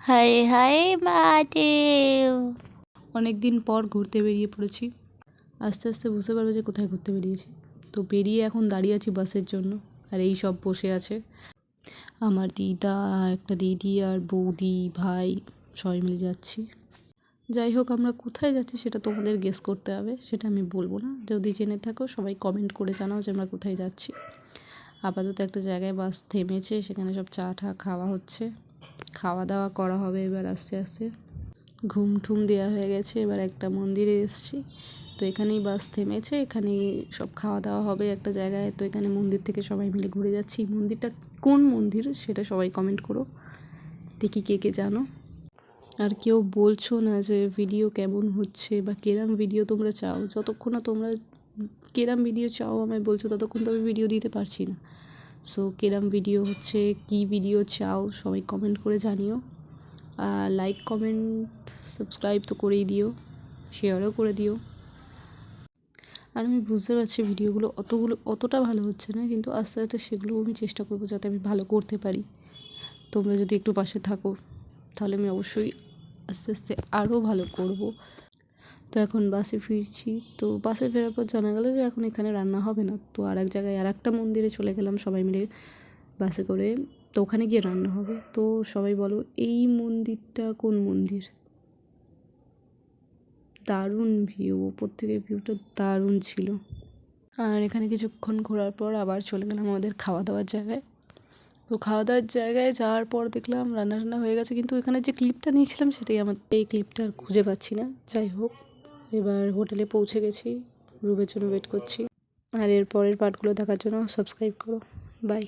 হায় হায় মহাদেব। অনেক দিন পর ঘুরতে বেরিয়ে পড়েছি। আস্তে আস্তে বুঝতে পারবে যে কোথায় ঘুরতে বেরিয়েছি। তো বেরিয়ে এখন দাঁড়িয়ে আছি বাসের জন্য, আর এই সব বসে আছে আমার দিদা, একটা দিদি আর বৌদি, ভাই, সবাই মিলে যাচ্ছি। যাই হোক, আমরা কোথায় যাচ্ছি সেটা তোমাদের গেস করতে হবে, সেটা আমি বলবো না। যদি জেনে থাকো সবাই কমেন্ট করে জানাও যে আমরা কোথায় যাচ্ছি। আপাতত একটা জায়গায় বাস থেমেছে, সেখানে সব চা টা খাওয়া হচ্ছে, খাওয়া দাওয়া করা হবে এবার আস্তে আস্তে। ঘুম ঠুম দেওয়া হয়ে গেছে, এবার একটা মন্দিরে এসেছি। তো এখানেই বাস থেমেছে, এখানেই সব খাওয়া দাওয়া হবে একটা জায়গায়। তো এখানে মন্দির থেকে সবাই মিলে ঘুরে যাচ্ছি। মন্দিরটা কোন মন্দির সেটা সবাই কমেন্ট করো, দেখি কে কে জানো। আর কেউ বলছো না যে ভিডিও কেমন হচ্ছে বা কেরাম ভিডিও তোমরা চাও। যতক্ষণ না তোমরা কেরাম ভিডিও চাও আমায় বলছো, ততক্ষণ তো আমি ভিডিও দিতে পারছি না। সো কেরাম ভিডিও হচ্ছে, কি ভিডিও চাও সবাই কমেন্ট করে জানিও। আর লাইক কমেন্ট সাবস্ক্রাইব তো করেই দিও, শেয়ারও করে দিও। আর আমি বুঝতে পারছি ভিডিওগুলো অতটা ভালো হচ্ছে না, কিন্তু আস্তে আস্তে সেগুলো আমি চেষ্টা করবো যাতে আমি ভালো করতে পারি। তোমরা যদি একটু পাশে থাকো তাহলে আমি অবশ্যই আস্তে আস্তে আরও ভালো করব। তো এখন বাসে ফিরছি। তো বাসে ফেরার পর জানা গেলো যে এখন এখানে রান্না হবে না। তো আর এক জায়গায় আর একটা মন্দিরে চলে গেলাম সবাই মিলে বাসে করে। তো ওখানে গিয়ে রান্না হবে। তো সবাই বলো এই মন্দিরটা কোন মন্দির? দারুণ ভিউ, ওপর থেকে ভিউটা দারুণ ছিল। আর এখানে কিছুক্ষণ ঘোরার পর আবার চলে গেলাম আমাদের খাওয়া দাওয়ার জায়গায়। তো খাওয়া দাওয়ার জায়গায় যাওয়ার পর দেখলাম রান্না হয়ে গেছে, কিন্তু এখানে যে ক্লিপটা নিয়েছিলাম সেটাই আমার, এই ক্লিপটা আর খুঁজে পাচ্ছি না। যাই হোক, এবার হোটেলে পৌঁছে গেছি, রুমের জন্য ওয়েট করছি। আর এর পরের পার্টগুলো দেখার জন্য সাবস্ক্রাইব করো। বাই।